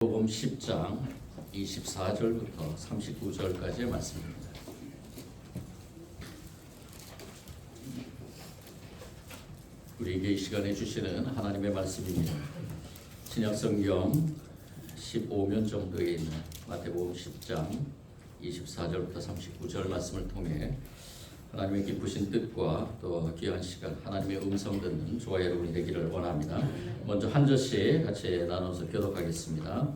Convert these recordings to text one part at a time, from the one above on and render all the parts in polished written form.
복음 10장 24절부터 39절까지의 말씀입니다. 우리에게 이 시간에 주시는 하나님의 말씀입니다. 신약성경 15면 정도에 있는 마태복음 10장 24절부터 39절 말씀을 통해 하나님의 기쁘신 뜻과 또 귀한 시간 하나님의 음성 듣는 저와 여러분이 되기를 원합니다. 먼저 한 절씩 같이 나눠서 교독하겠습니다.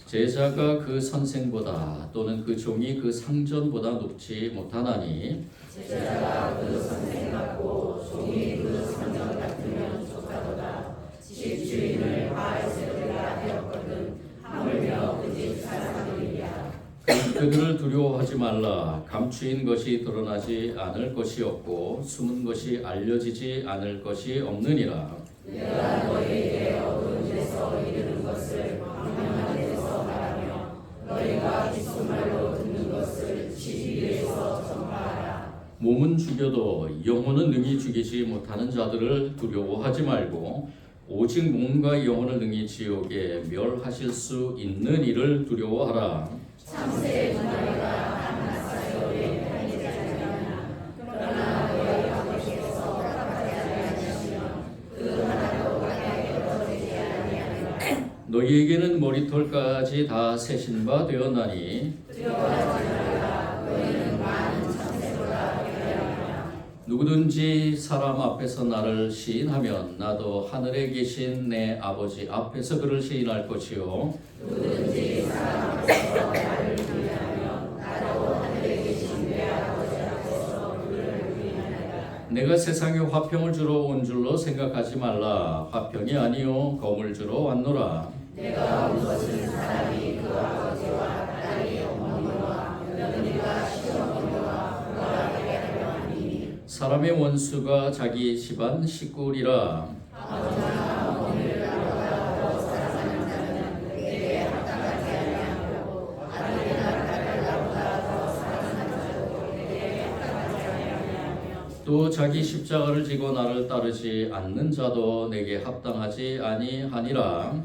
제자가 그 선생보다 또는 그 종이 그 상전보다 높지 못하나니 제자가 그 선생 같고 종이 그 상전 같으면 좋다도다. 집주인을 바알세불이라 하였거든 하물며 그 집 사람들이야. 그들을 두려워하지 말라. 감추인 것이 드러나지 않을 것이 없고 숨은 것이 알려지지 않을 것이 없느니라. 내가 너희에게 어두운 데서 이르는 것을 광명한 데서 말하며 너희가 귓속말로 듣는 것을 집 위에서 전파하라. 몸은 죽여도 영혼은 능히 죽이지 못하는 자들을 두려워하지 말고 오직 몸과 영혼을 능히 지옥에 멸하실 수 있는 이를 두려워하라. 참새 문화가 한나사요에 편리자잖아. 그러나 너희 아버지께서 허락하지 아니하시면 그 하나도 만약에 떨어지지 아니하리라. 너희에게는 머리털까지 다 세신 바 되었나니 두려워하지 말라. 너희는 많은 참새보다 귀하리라. 누구든지 사람 앞에서 나를 시인하면 나도 하늘에 계신 내 아버지 앞에서 그를 시인할 것이요 누구든지 사람 앞에서 나를 부인하면 나도 하늘에 계신 내 아버지 앞에서 그를 부인하리라. 내가 세상에 화평을 주러 온 줄로 생각하지 말라. 화평이 아니요 검을 주러 왔노라. 내가 온 것은 사람이 그 아버지와 딸이 어머니와 며느리가 시어머니와 부하게 하려 하니 사람의 원수가 자기 집안 식구리라. 아버지나 어머니를 나보다 더 사랑하는 자는 내게 합당하지 아니하고 아들이나 딸을 나보다 더 사랑하는 자도 내게 합당하지 아니하며 또 자기 십자가를 지고 나를 따르지 않는 자도 내게 합당하지 아니하니라.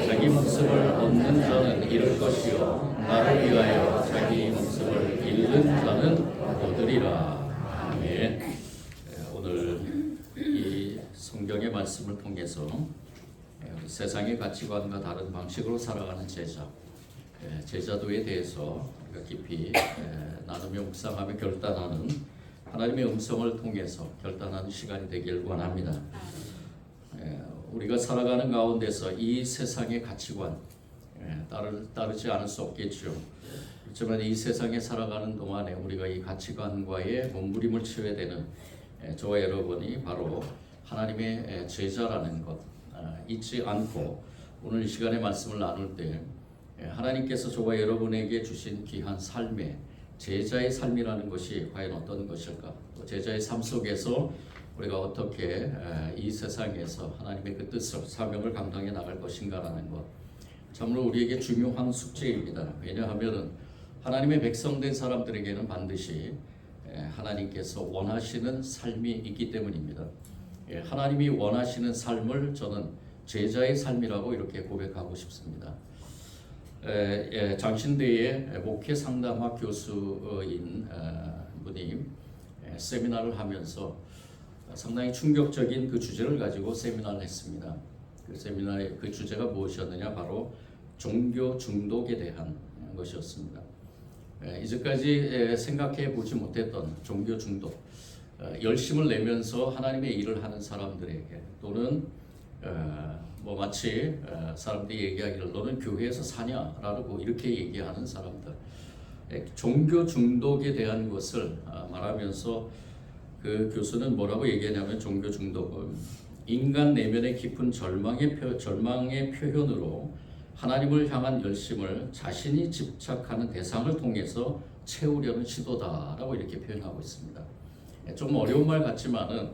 자기 목숨을 얻는 자는 잃을 것이요 나를 위하여 자기 목숨을 잃는 자는 얻으리라. 아멘. 오늘 이 성경의 말씀을 통해서 세상의 가치관과 다른 방식으로 살아가는 제자도에 대해서 우리가 깊이 나누며 묵상하며 결단하는 하나님의 음성을 통해서 결단하는 시간이 되길 원합니다. 우리가 살아가는 가운데서 이 세상의 가치관 따르지 않을 수 없겠죠. 그렇지만 이 세상에 살아가는 동안에 우리가 이 가치관과의 몸부림을 치러야 되는 저와 여러분이 바로 하나님의 제자라는 것 잊지 않고 오늘 이 시간에 말씀을 나눌 때 하나님께서 저와 여러분에게 주신 귀한 삶의 제자의 삶이라는 것이 과연 어떤 것일까? 또 제자의 삶 속에서 우리가 어떻게 이 세상에서 하나님의 그 뜻을 사명을 감당해 나갈 것인가라는 것 참으로 우리에게 중요한 숙제입니다. 왜냐하면 하나님의 백성된 사람들에게는 반드시 하나님께서 원하시는 삶이 있기 때문입니다. 하나님이 원하시는 삶을 저는 제자의 삶이라고 이렇게 고백하고 싶습니다. 장신대의 목회 상담학 교수인 분이 세미나를 하면서 상당히 충격적인 그 주제를 가지고 세미나를 했습니다. 그 세미나의 그 주제가 무엇이었느냐? 바로 종교 중독에 대한 것이었습니다. 이제까지 생각해 보지 못했던 종교 중독, 열심을 내면서 하나님의 일을 하는 사람들에게 또는 마치 사람들이 얘기하기를 너는 교회에서 사냐라고 이렇게 얘기하는 사람들, 종교 중독에 대한 것을 말하면서 그 교수는 뭐라고 얘기하냐면 종교 중독은 인간 내면의 깊은 절망의 표현으로 하나님을 향한 열심을 자신이 집착하는 대상을 통해서 채우려는 시도다라고 이렇게 표현하고 있습니다. 좀 어려운 말 같지만은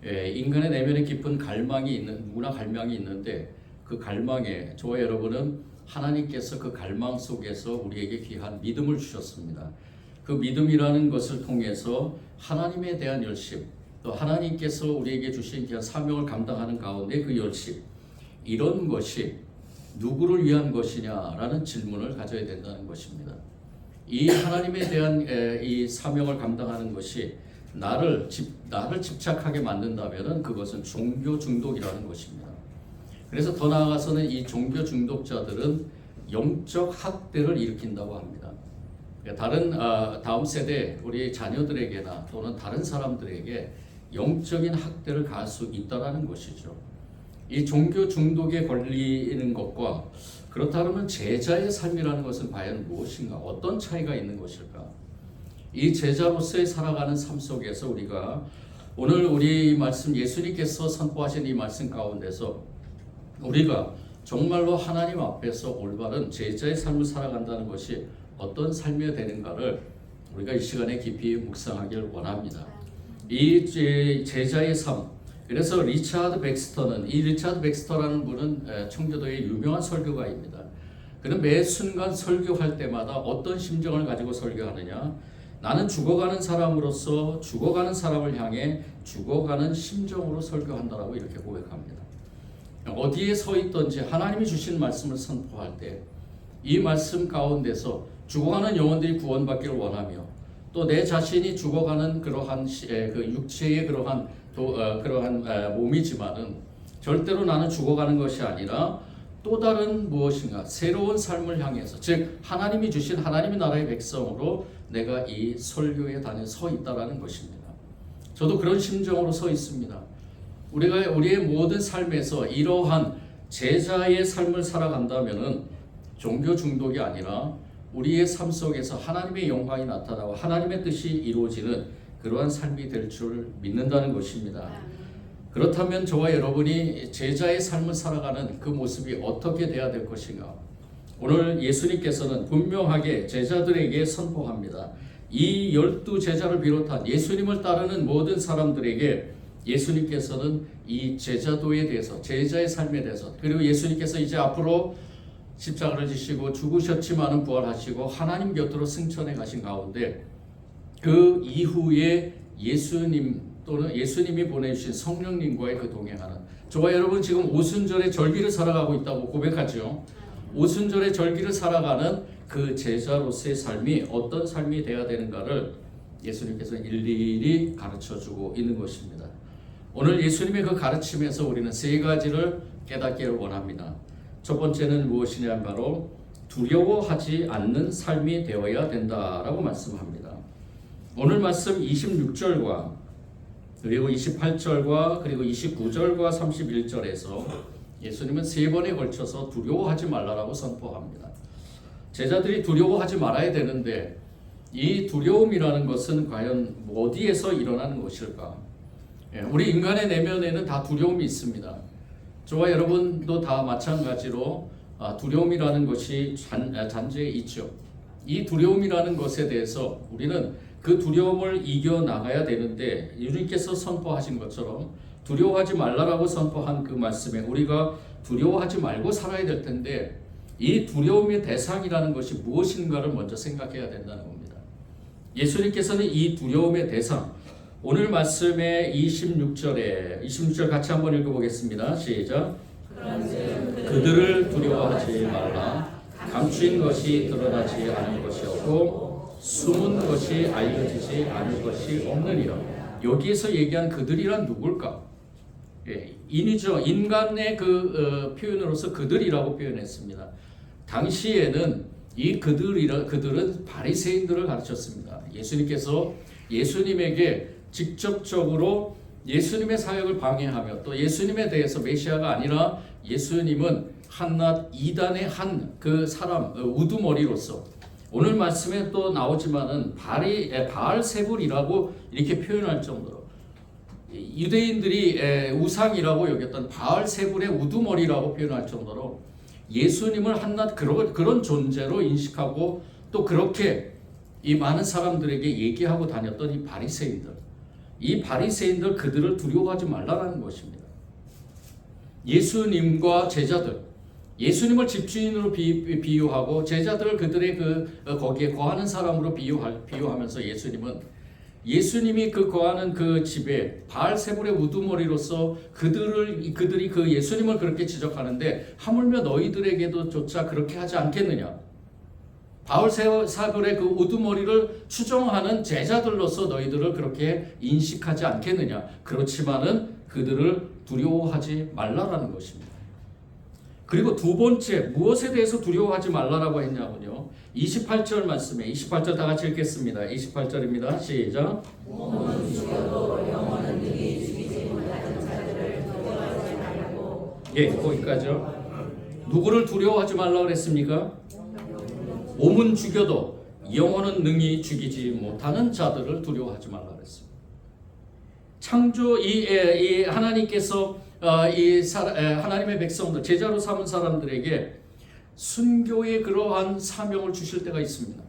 인간의 내면에 깊은 누구나 갈망이 있는데 그 갈망에 저와 여러분은 하나님께서 그 갈망 속에서 우리에게 귀한 믿음을 주셨습니다. 그 믿음이라는 것을 통해서 하나님에 대한 열심, 또 하나님께서 우리에게 주신 귀한 사명을 감당하는 가운데 그 열심, 이런 것이 누구를 위한 것이냐라는 질문을 가져야 된다는 것입니다. 이 하나님에 대한 이 사명을 감당하는 것이 나를 집착하게 만든다면 그것은 종교 중독이라는 것입니다. 그래서 더 나아가서는 이 종교 중독자들은 영적 학대를 일으킨다고 합니다. 다음 세대 우리 자녀들에게나 또는 다른 사람들에게 영적인 학대를 가할 수 있다라는 것이죠. 이 종교 중독에 걸리는 것과 그렇다면 제자의 삶이라는 것은 과연 무엇인가? 어떤 차이가 있는 것일까? 이 제자로서의 살아가는 삶 속에서 우리가 오늘 우리 말씀 예수님께서 선포하신 이 말씀 가운데서 우리가 정말로 하나님 앞에서 올바른 제자의 삶을 살아간다는 것이 어떤 삶이 되는가를 우리가 이 시간에 깊이 묵상하길 원합니다. 이 제자의 삶, 그래서 리차드 백스터라는 분은 청교도의 유명한 설교가입니다. 그는 매 순간 설교할 때마다 어떤 심정을 가지고 설교하느냐? 나는 죽어가는 사람으로서 죽어가는 사람을 향해 죽어가는 심정으로 설교한다라고 이렇게 고백합니다. 어디에 서 있든지 하나님이 주신 말씀을 선포할 때 이 말씀 가운데서 죽어가는 영혼들이 구원받기를 원하며 또 내 자신이 죽어가는 그러한 그 육체의 그러한 몸이지만은 절대로 나는 죽어가는 것이 아니라 또 다른 무엇인가 새로운 삶을 향해서 즉 하나님이 주신 하나님의 나라의 백성으로 내가 이 설교의 단에 서 있다라는 것입니다. 저도 그런 심정으로 서 있습니다. 우리가 우리의 모든 삶에서 이러한 제자의 삶을 살아간다면은 종교 중독이 아니라 우리의 삶 속에서 하나님의 영광이 나타나고 하나님의 뜻이 이루어지는 그러한 삶이 될 줄 믿는다는 것입니다. 그렇다면 저와 여러분이 제자의 삶을 살아가는 그 모습이 어떻게 돼야 될 것인가? 오늘 예수님께서는 분명하게 제자들에게 선포합니다. 이 12제자를 비롯한 예수님을 따르는 모든 사람들에게 예수님께서는 이 제자도에 대해서 제자의 삶에 대해서 그리고 예수님께서 이제 앞으로 십자가를 지시고 죽으셨지만은 부활하시고 하나님 곁으로 승천해 가신 가운데 그 이후에 예수님 또는 예수님이 보내주신 성령님과의 그 동행하는 저와 여러분 지금 오순절의 절기를 살아가고 있다고 고백하죠. 오순절의 절기를 살아가는 그 제자로서의 삶이 어떤 삶이 되어야 되는가를 예수님께서 일일이 가르쳐주고 있는 것입니다. 오늘 예수님의 그 가르침에서 우리는 세 가지를 깨닫기를 원합니다. 첫 번째는 무엇이냐 바로 두려워하지 않는 삶이 되어야 된다라고 말씀합니다. 오늘 말씀 26절과 그리고 28절과 그리고 29절과 31절에서 예수님은 세 번에 걸쳐서 두려워하지 말라라고 선포합니다. 제자들이 두려워하지 말아야 되는데 이 두려움이라는 것은 과연 어디에서 일어나는 것일까? 우리 인간의 내면에는 다 두려움이 있습니다. 저와 여러분도 다 마찬가지로 두려움이라는 것이 잔재에 있죠. 이 두려움이라는 것에 대해서 우리는 그 두려움을 이겨나가야 되는데 예수님께서 선포하신 것처럼 두려워하지 말라라고 선포한 그 말씀에 우리가 두려워하지 말고 살아야 될 텐데 이 두려움의 대상이라는 것이 무엇인가를 먼저 생각해야 된다는 겁니다. 예수님께서는 이 두려움의 대상 오늘 말씀의 26절 같이 한번 읽어보겠습니다. 시작. 그들을 두려워하지 말라. 감추인 것이 드러나지 않을 것이 없고 숨은 것이 알려지지 않을 것이 없느니라. 여기에서 얘기한 그들이란 누굴까? 인이죠. 인간의 그 표현으로서 그들이라고 표현했습니다. 당시에는 이 그들은 바리새인들을 가르쳤습니다. 예수님께서 예수님에게 직접적으로 예수님의 사역을 방해하며 또 예수님에 대해서 메시아가 아니라 예수님은 한낱 이단의 한 그 사람 우두머리로서 오늘 말씀에 또 나오지만은 바알세불이라고 이렇게 표현할 정도로 유대인들이 우상이라고 여겼던 바알세불의 우두머리라고 표현할 정도로 예수님을 한낱 그런 존재로 인식하고 또 그렇게 이 많은 사람들에게 얘기하고 다녔던 이 바리새인들 그들을 두려워하지 말라는 것입니다. 예수님과 제자들, 예수님을 집주인으로 비유하고 제자들을 그들의 거기에 거하는 사람으로 비유하면서 예수님은 예수님이 그 거하는 그 집에 바알세불의 우두머리로서 그들이 그 예수님을 그렇게 지적하는데 하물며 너희들에게도 조차 그렇게 하지 않겠느냐? 바알세불의 그 우두머리를 추종하는 제자들로서 너희들을 그렇게 인식하지 않겠느냐? 그렇지만은 그들을 두려워하지 말라라는 것입니다. 그리고 두 번째, 무엇에 대해서 두려워하지 말라라고 했냐면요, 28절 말씀에 28절 다 같이 읽겠습니다. 28절입니다. 시작. 몸은 죽여도 영혼은 능히 죽이지 못하는 자들을 두려워하지 말고. 예, 거기까지요. 누구를 두려워하지 말라 그랬습니까? 몸은 죽여도 영혼은 능히 죽이지 못하는 자들을 두려워하지 말라 그랬습니다. 창조 이 하나님께서 하나님의 백성들 제자로 삼은 사람들에게 순교의 그러한 사명을 주실 때가 있습니다.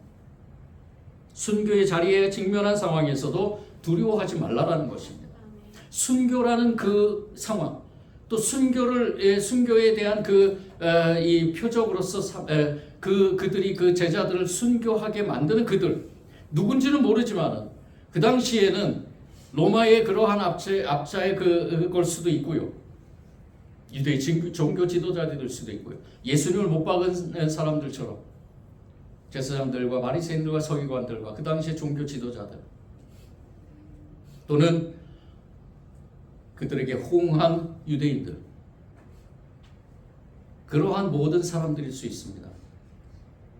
순교의 자리에 직면한 상황에서도 두려워하지 말라라는 것입니다. 순교라는 그 상황, 또 순교에 대한 이 표적으로서 그들이 그 제자들을 순교하게 만드는 그들, 누군지는 모르지만 그 당시에는 로마의 그러한 압자의 그걸 수도 있고요. 유대의 종교 지도자들일 수도 있고요. 예수님을 못 박은 사람들처럼 제사장들과 바리새인들과 서기관들과 그 당시의 종교 지도자들, 또는 그들에게 호응한 유대인들, 그러한 모든 사람들일 수 있습니다.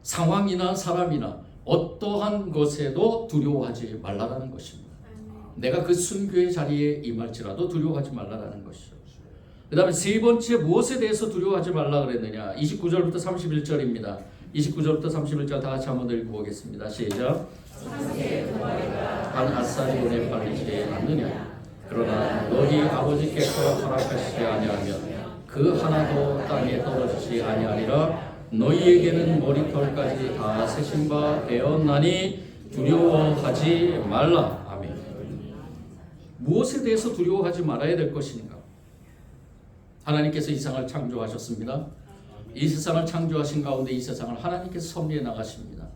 상황이나 사람이나 어떠한 것에도 두려워하지 말라라는 것입니다. 내가 그 순교의 자리에 임할지라도 두려워하지 말라라는 것이죠. 그 다음에 세 번째, 무엇에 대해서 두려워하지 말라 그랬느냐? 29절부터 31절입니다. 29절부터 31절 다 같이 한번 읽어보겠습니다. 시작. 한 아싸리 은혜 팔리지 않느냐? 그러나 너희 아버지께서 허락하시지 아니하면 그 하나도 땅에 떨어지지 아니하리라. 너희에게는 머리털까지 다 세신 바 되었나니 두려워하지 말라. 아멘. 무엇에 대해서 두려워하지 말아야 될 것인가? 하나님께서 이 세상을 창조하셨습니다. 이 세상을 창조하신 가운데 이 세상을 하나님께서 섭리해 나가십니다.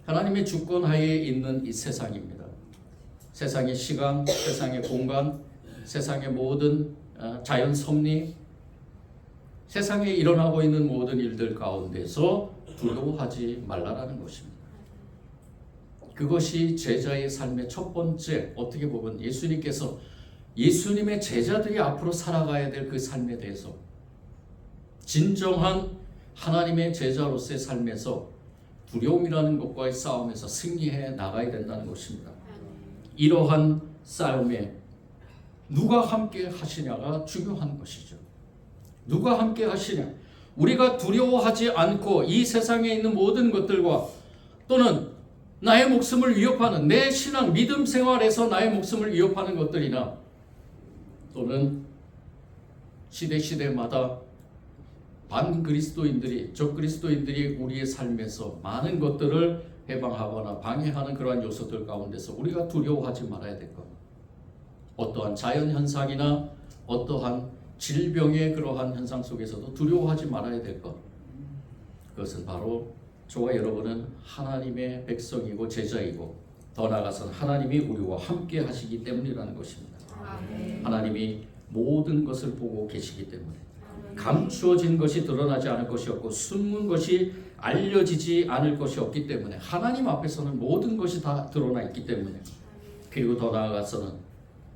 하나님의 주권 하에 있는 이 세상입니다. 세상의 시간, 세상의 공간, 세상의 모든 자연 섭리, 세상에 일어나고 있는 모든 일들 가운데서 두려워하지 말라라는 것입니다. 그것이 제자의 삶의 첫 번째, 어떻게 보면 예수님의 제자들이 앞으로 살아가야 될 그 삶에 대해서, 진정한 하나님의 제자로서의 삶에서 두려움이라는 것과의 싸움에서 승리해 나가야 된다는 것입니다. 이러한 싸움에 누가 함께 하시냐가 중요한 것이죠. 누가 함께 하시냐? 우리가 두려워하지 않고 이 세상에 있는 모든 것들과, 또는 나의 목숨을 위협하는, 내 신앙 믿음 생활에서 나의 목숨을 위협하는 것들이나, 또는 시대마다 반그리스도인들이, 적그리스도인들이 우리의 삶에서 많은 것들을 해방하거나 방해하는 그러한 요소들 가운데서 우리가 두려워하지 말아야 될 것, 어떠한 자연현상이나 어떠한 질병의 그러한 현상 속에서도 두려워하지 말아야 될 것, 그것은 바로 저와 여러분은 하나님의 백성이고 제자이고, 더 나아가서는 하나님이 우리와 함께 하시기 때문이라는 것입니다. 하나님이 모든 것을 보고 계시기 때문에 감추어진 것이 드러나지 않을 것이 없고 숨은 것이 알려지지 않을 것이 없기 때문에, 하나님 앞에서는 모든 것이 다 드러나 있기 때문에, 그리고 더 나아가서는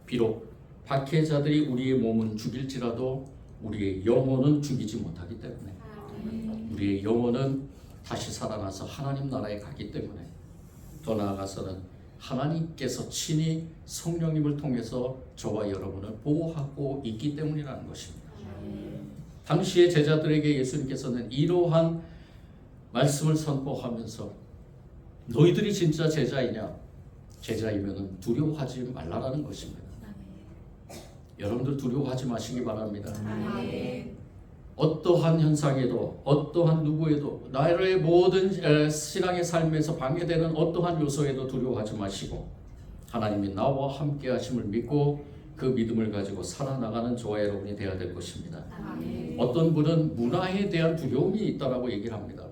비록 박해자들이 우리의 몸은 죽일지라도 우리의 영혼은 죽이지 못하기 때문에, 우리의 영혼은 다시 살아나서 하나님 나라에 가기 때문에, 더 나아가서는 하나님께서 친히 성령님을 통해서 저와 여러분을 보호하고 있기 때문이라는 것입니다. 당시의 제자들에게 예수님께서는 이러한 말씀을 선포하면서, 너희들이 진짜 제자이냐? 제자이면 두려워하지 말라라는 것입니다. 여러분들 두려워하지 마시기 바랍니다. 어떠한 현상에도, 어떠한 누구에도, 나의 모든 신앙의 삶에서 방해되는 어떠한 요소에도 두려워하지 마시고, 하나님이 나와 함께 하심을 믿고 그 믿음을 가지고 살아나가는 저와 여러분이 되어야 될 것입니다. 어떤 분은 문화에 대한 두려움이 있다라고 얘기를 합니다.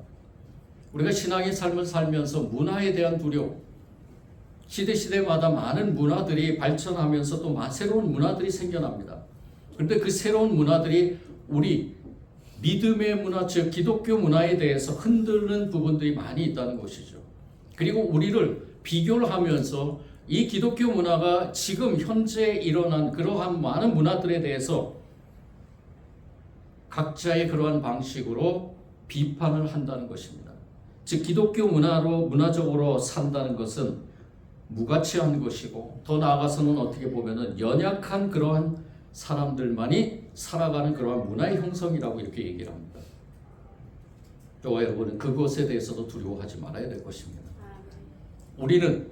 우리가 신앙의 삶을 살면서 문화에 대한 두려움, 시대마다 많은 문화들이 발전하면서 또 새로운 문화들이 생겨납니다. 그런데 그 새로운 문화들이 우리 믿음의 문화, 즉 기독교 문화에 대해서 흔들는 부분들이 많이 있다는 것이죠. 그리고 우리를 비교를 하면서 이 기독교 문화가 지금 현재 일어난 그러한 많은 문화들에 대해서 각자의 그러한 방식으로 비판을 한다는 것입니다. 즉 기독교 문화적으로 산다는 것은 무가치한 것이고, 더 나아가서는 어떻게 보면은 연약한 그러한 사람들만이 살아가는 그러한 문화의 형성이라고 이렇게 얘기를 합니다. 저와 여러분은 그것에 대해서도 두려워하지 말아야 될 것입니다. 우리는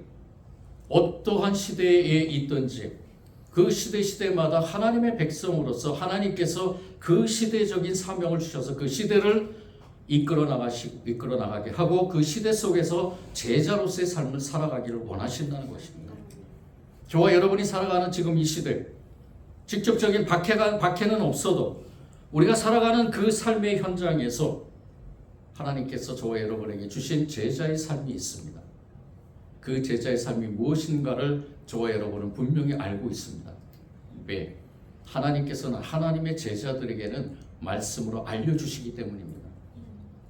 어떠한 시대에 있든지 그 시대마다 하나님의 백성으로서 하나님께서 그 시대적인 사명을 주셔서 그 시대를 이끌어 나가게 하고 그 시대 속에서 제자로서의 삶을 살아가기를 원하신다는 것입니다. 저와 여러분이 살아가는 지금 이 시대, 직접적인 박해는 없어도 우리가 살아가는 그 삶의 현장에서 하나님께서 저와 여러분에게 주신 제자의 삶이 있습니다. 그 제자의 삶이 무엇인가를 저와 여러분은 분명히 알고 있습니다. 왜? 하나님께서는 하나님의 제자들에게는 말씀으로 알려주시기 때문입니다.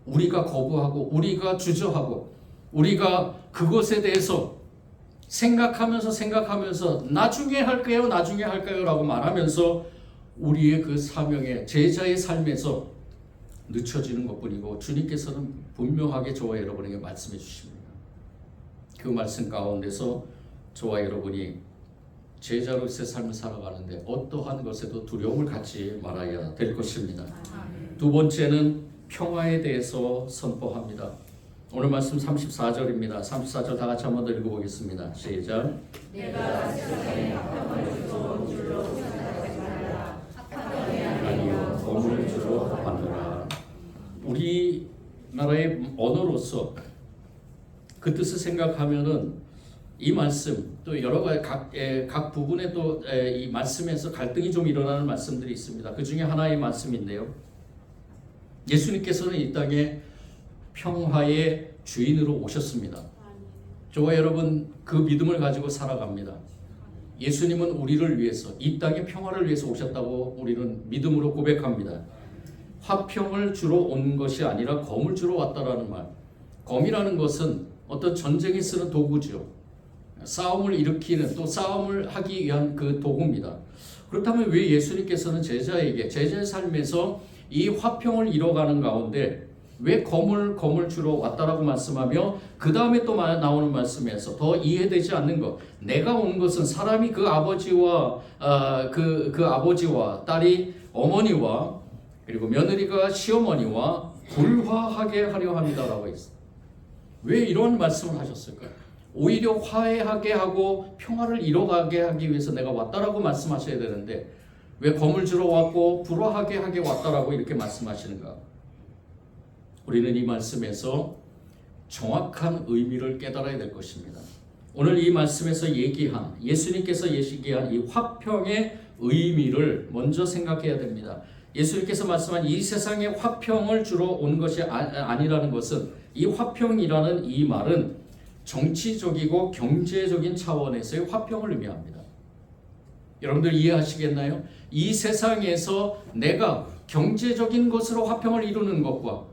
우리가 거부하고 우리가 주저하고 우리가 그것에 대해서 생각하면서 나중에 할까요 라고 말하면서 우리의 그 사명의 제자의 삶에서 늦춰지는 것뿐이고, 주님께서는 분명하게 저와 여러분에게 말씀해 주십니다. 그 말씀 가운데서 저와 여러분이 제자로서의 삶을 살아가는데 어떠한 것에도 두려움을 갖지 말아야 될 것입니다. 두 번째는 평화에 대해서 선포합니다. 오늘 말씀 34절입니다. 34절 다 같이 한번 더 읽어보겠습니다. 시작. 내가 세상에 화평을 주러 줄로 생각하지 말라. 아니요, 검을 주러 하노라. 우리나라의 언어로서 그 뜻을 생각하면은 이 말씀 또 여러 가지 각 부분에 또 이 말씀에서 갈등이 좀 일어나는 말씀들이 있습니다. 그 중에 하나의 말씀인데요. 예수님께서는 이 땅에 평화의 주인으로 오셨습니다. 저와 여러분 그 믿음을 가지고 살아갑니다. 예수님은 우리를 위해서 이 땅의 평화를 위해서 오셨다고 우리는 믿음으로 고백합니다. 화평을 주러 온 것이 아니라 검을 주러 왔다라는 말. 검이라는 것은 어떤 전쟁에 쓰는 도구죠. 싸움을 일으키는 또 싸움을 하기 위한 그 도구입니다. 그렇다면 왜 예수님께서는 제자의 삶에서 이 화평을 이뤄가는 가운데 왜 검을 주러 왔다라고 말씀하며 그 다음에 또 나오는 말씀에서 더 이해되지 않는 것, 내가 온 것은 사람이 그 아버지와 그 아버지와 딸이 어머니와 그리고 며느리가 시어머니와 불화하게 하려 합니다라고 했어요. 왜 이런 말씀을 하셨을까요? 오히려 화해하게 하고 평화를 이뤄가게 하기 위해서 내가 왔다라고 말씀하셔야 되는데 왜 검을 주러 왔고 불화하게 하게 왔다라고 이렇게 말씀하시는가? 우리는 이 말씀에서 정확한 의미를 깨달아야 될 것입니다. 오늘 이 말씀에서 예수님께서 얘기한 이 화평의 의미를 먼저 생각해야 됩니다. 예수님께서 말씀한 이 세상에 화평을 주러 온 것이 아니라는 것은, 이 화평이라는 이 말은 정치적이고 경제적인 차원에서의 화평을 의미합니다. 여러분들 이해하시겠나요? 이 세상에서 내가 경제적인 것으로 화평을 이루는 것과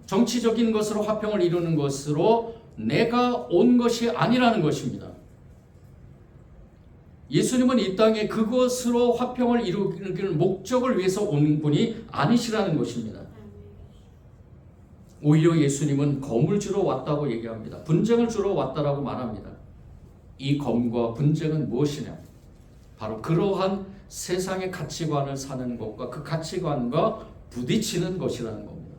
정치적인 것으로 화평을 이루는 것으로 내가 온 것이 아니라는 것입니다. 예수님은 이 땅에 그것으로 화평을 이루는 목적을 위해서 온 분이 아니시라는 것입니다. 오히려 예수님은 검을 주러 왔다고 얘기합니다. 분쟁을 주러 왔다라고 말합니다. 이 검과 분쟁은 무엇이냐? 바로 그러한 세상의 가치관을 사는 것과 그 가치관과 부딪히는 것이라는 겁니다.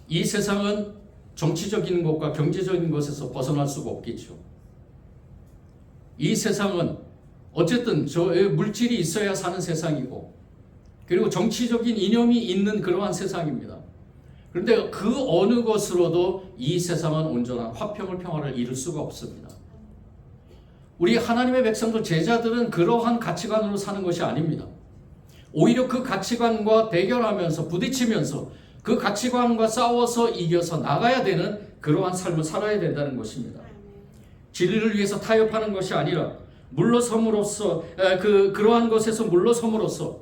이 세상은 정치적인 것과 경제적인 것에서 벗어날 수가 없겠죠. 이 세상은 어쨌든 물질이 있어야 사는 세상이고, 그리고 정치적인 이념이 있는 그러한 세상입니다. 그런데 그 어느 것으로도 이 세상은 온전한 화평을 평화를 이룰 수가 없습니다. 우리 하나님의 백성들 제자들은 그러한 가치관으로 사는 것이 아닙니다. 오히려 그 가치관과 대결하면서 부딪히면서 그 가치관과 싸워서 이겨서 나가야 되는 그러한 삶을 살아야 된다는 것입니다. 진리를 위해서 타협하는 것이 아니라 물러섬으로써 그러한 것에서 물러섬으로써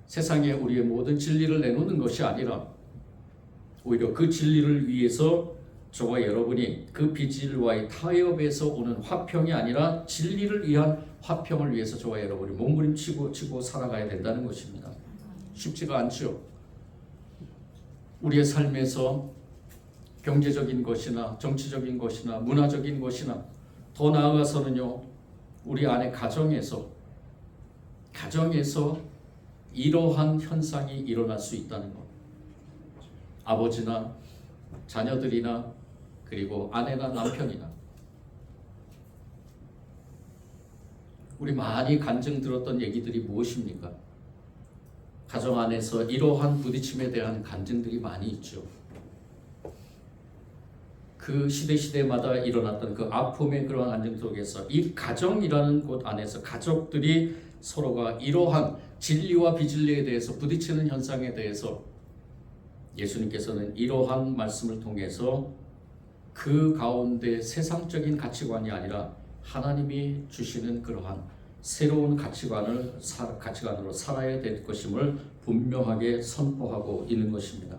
세상에 우리의 모든 진리를 내놓는 것이 아니라 오히려 그 진리를 위해서 저와 여러분이 그 비진리와의 타협에서 오는 화평이 아니라 진리를 위한 화평을 위해서 저와 여러분이 몸부림치고 살아가야 된다는 것입니다. 쉽지가 않죠. 우리의 삶에서 경제적인 것이나 정치적인 것이나 문화적인 것이나 더 나아가서는요, 우리 안에 가정에서 이러한 현상이 일어날 수 있다는 것. 아버지나 자녀들이나 그리고 아내나 남편이나 우리 많이 간증 들었던 얘기들이 무엇입니까? 가정 안에서 이러한 부딪힘에 대한 간증들이 많이 있죠. 그 시대마다 일어났던 그 아픔의 그러한 안정 속에서 이 가정이라는 곳 안에서 가족들이 서로가 이러한 진리와 비진리에 대해서 부딪히는 현상에 대해서 예수님께서는 이러한 말씀을 통해서 그 가운데 세상적인 가치관이 아니라 하나님이 주시는 그러한 새로운 가치관으로 살아야 될 것임을 분명하게 선포하고 있는 것입니다.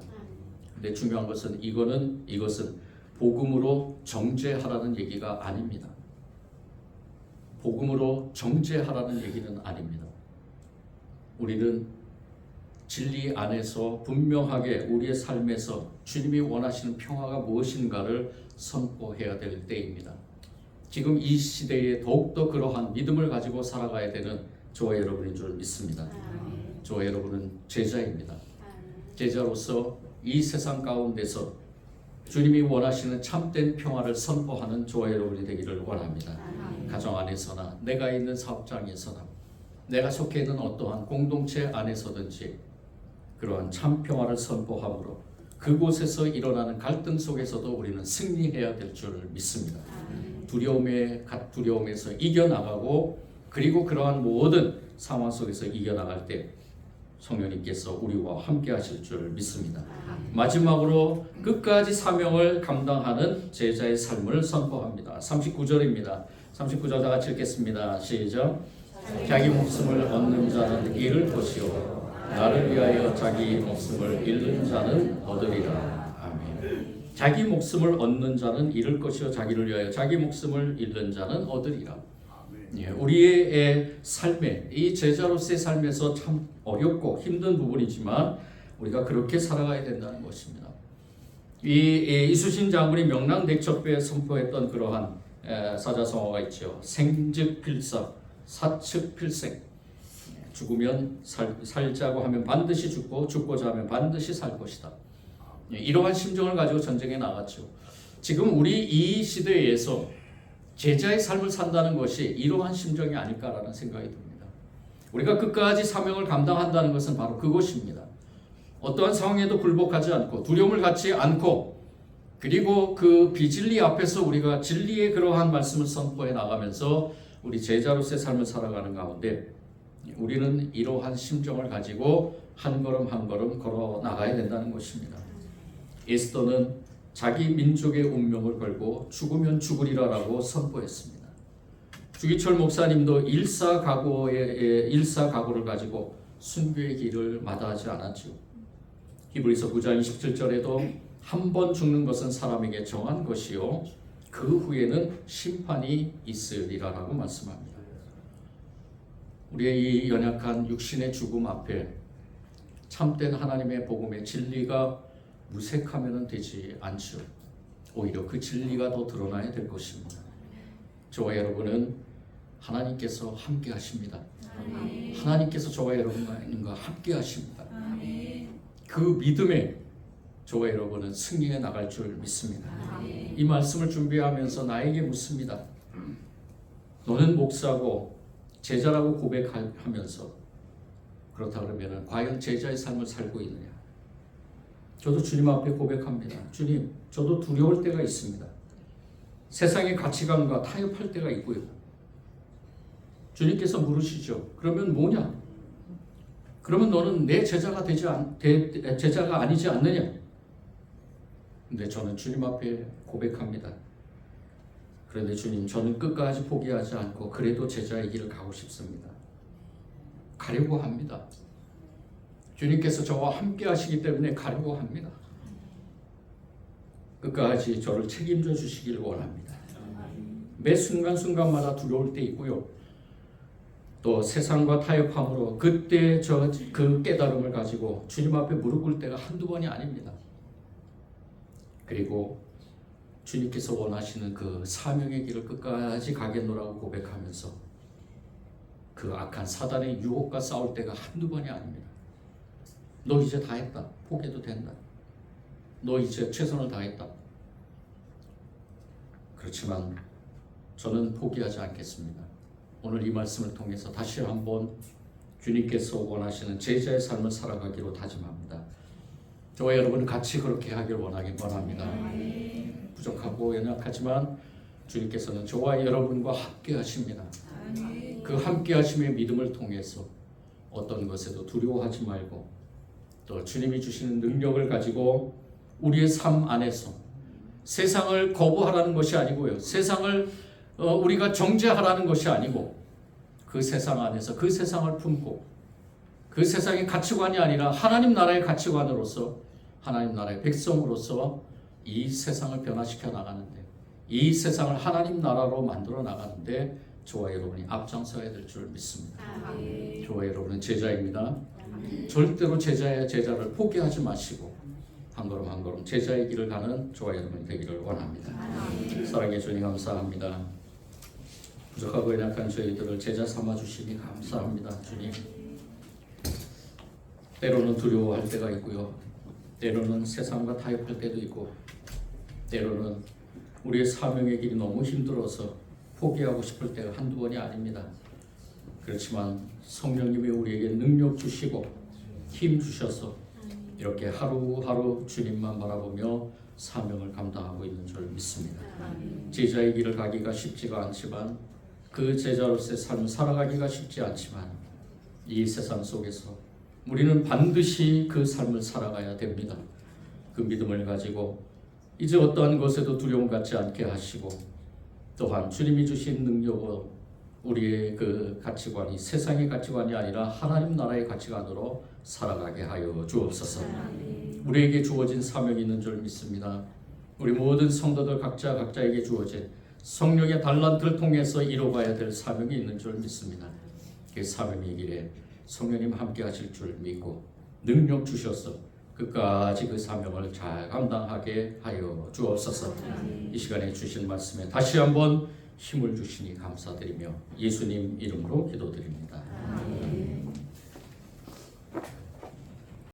근데 중요한 것은 이것은 복음으로 정죄하라는 얘기가 아닙니다. 복음으로 정죄하라는 얘기는 아닙니다. 우리는 진리 안에서 분명하게 우리의 삶에서 주님이 원하시는 평화가 무엇인가를 선포해야 될 때입니다. 지금 이 시대에 더욱더 그러한 믿음을 가지고 살아가야 되는 저와 여러분인 줄 믿습니다. 저와 여러분은 제자입니다. 제자로서 이 세상 가운데서 주님이 원하시는 참된 평화를 선포하는 저와 여러분이 되기를 원합니다. 가정 안에서나 내가 있는 사업장에서나 내가 속해 있는 어떠한 공동체 안에서든지 그러한 참 평화를 선포함으로 그곳에서 일어나는 갈등 속에서도 우리는 승리해야 될 줄 믿습니다. 두려움에서 이겨나가고 그리고 그러한 모든 상황 속에서 이겨나갈 때 성령님께서 우리와 함께 하실 줄 믿습니다. 마지막으로 끝까지 사명을 감당하는 제자의 삶을 선포합니다. 39절입니다. 39절 다 같이 읽겠습니다. 시작. 자기 목숨을 얻는 자는 잃을 것이요 나를 위하여 자기 목숨을 잃는 자는 얻으리라. 아멘. 자기 목숨을 얻는 자는 잃을 것이요 자기를 위하여 자기 목숨을 잃는 자는 얻으리라. 예, 우리의 삶에 이 제자로서의 삶에서 참 어렵고 힘든 부분이지만 우리가 그렇게 살아가야 된다는 것입니다. 이수신 장군이 명랑대첩에 선포했던 그러한 사자성어가 있죠. 생즉필사, 사측필생. 죽으면 살자고 하면 반드시 죽고 죽고자 하면 반드시 살 것이다. 이러한 심정을 가지고 전쟁에 나갔죠. 지금 우리 이 시대에서 제자의 삶을 산다는 것이 이러한 심정이 아닐까라는 생각이 듭니다. 우리가 끝까지 사명을 감당한다는 것은 바로 그것입니다. 어떠한 상황에도 굴복하지 않고 두려움을 갖지 않고 그리고 그 비진리 앞에서 우리가 진리의 그러한 말씀을 선포해 나가면서 우리 제자로서의 삶을 살아가는 가운데 우리는 이러한 심정을 가지고 한 걸음 한 걸음 걸어 나가야 된다는 것입니다. 에스더는 자기 민족의 운명을 걸고 죽으면 죽으리라라고 선포했습니다. 주기철 목사님도 일사각오를 가지고 순교의 길을 마다하지 않았죠. 히브리서 9장 27절에도 한 번 죽는 것은 사람에게 정한 것이요 그 후에는 심판이 있으리라라고 말씀합니다. 우리의 이 연약한 육신의 죽음 앞에 참된 하나님의 복음의 진리가 무색하면 되지 않죠. 오히려 그 진리가 더 드러나야 될 것입니다. 저와 여러분은 하나님께서 함께 하십니다. 하나님께서 저와 여러분과 함께 하십니다. 그 믿음에 저와 여러분은 승리해 나갈 줄 믿습니다. 이 말씀을 준비하면서 나에게 묻습니다. 너는 목사고 제자라고 고백하면서 그렇다 그러면 과연 제자의 삶을 살고 있느냐? 저도 주님 앞에 고백합니다. 주님, 저도 두려울 때가 있습니다. 세상의 가치관과 타협할 때가 있고요. 주님께서 물으시죠. 그러면 뭐냐? 그러면 너는 내 제자가 제자가 아니지 않느냐? 근데 저는 주님 앞에 고백합니다. 그런데 주님, 저는 끝까지 포기하지 않고 그래도 제자의 길을 가고 싶습니다. 가려고 합니다. 주님께서 저와 함께 하시기 때문에 가려고 합니다. 끝까지 저를 책임져 주시길 원합니다. 매 순간순간마다 두려울 때 있고요. 또 세상과 타협함으로 그때 그 깨달음을 가지고 주님 앞에 무릎 꿇을 때가 한두 번이 아닙니다. 그리고 주님께서 원하시는 그 사명의 길을 끝까지 가겠노라고 고백하면서 그 악한 사단의 유혹과 싸울 때가 한두 번이 아닙니다. 너 이제 다 했다. 포기해도 된다. 너 이제 최선을 다했다. 그렇지만 저는 포기하지 않겠습니다. 오늘 이 말씀을 통해서 다시 한번 주님께서 원하시는 제자의 삶을 살아가기로 다짐합니다. 저와 여러분 같이 그렇게 하길 원합니다. 부족하고 연약하지만 주님께서는 저와 여러분과 함께 하십니다. 그 함께 하심의 믿음을 통해서 어떤 것에도 두려워하지 말고 또 주님이 주시는 능력을 가지고 우리의 삶 안에서 세상을 거부하라는 것이 아니고요. 세상을 우리가 정죄하라는 것이 아니고 그 세상 안에서 그 세상을 품고 그 세상의 가치관이 아니라 하나님 나라의 가치관으로서 하나님 나라의 백성으로서 이 세상을 변화시켜 나가는데 이 세상을 하나님 나라로 만들어 나가는데 저와 여러분이 앞장서야 될 줄 믿습니다. 저와 여러분은 제자입니다. 절대로 제자를 포기하지 마시고 한 걸음 한 걸음 제자의 길을 가는 저와 여러분이 되기를 원합니다. 사랑해 주님 감사합니다. 부족하고 연약한 저희들을 제자 삼아 주시니 감사합니다. 주님, 때로는 두려워할 때가 있고요, 때로는 세상과 타협할 때도 있고, 때로는 우리의 사명의 길이 너무 힘들어서 포기하고 싶을 때가 한두 번이 아닙니다. 그렇지만 성령님이 우리에게 능력 주시고 힘 주셔서 이렇게 하루하루 주님만 바라보며 사명을 감당하고 있는 줄 믿습니다. 제자의 길을 가기가 쉽지가 않지만 그 제자로서의 삶을 살아가기가 쉽지 않지만 이 세상 속에서 우리는 반드시 그 삶을 살아가야 됩니다. 그 믿음을 가지고 이제 어떠한 것에도 두려움 갖지 않게 하시고 또한 주님이 주신 능력으로 우리의 그 가치관이 세상의 가치관이 아니라 하나님 나라의 가치관으로 살아가게 하여 주옵소서. 우리에게 주어진 사명이 있는 줄 믿습니다. 우리 모든 성도들 각자에게 주어진 성령의 달란트를 통해서 이루어가야 될 사명이 있는 줄 믿습니다. 그 사명의 길에 성령님 함께 하실 줄 믿고 능력 주셔서 끝까지 그 사명을 잘 감당하게 하여 주옵소서. 이 시간에 주신 말씀에 다시 한번 힘을 주시니 감사드리며 예수님 이름으로 기도드립니다.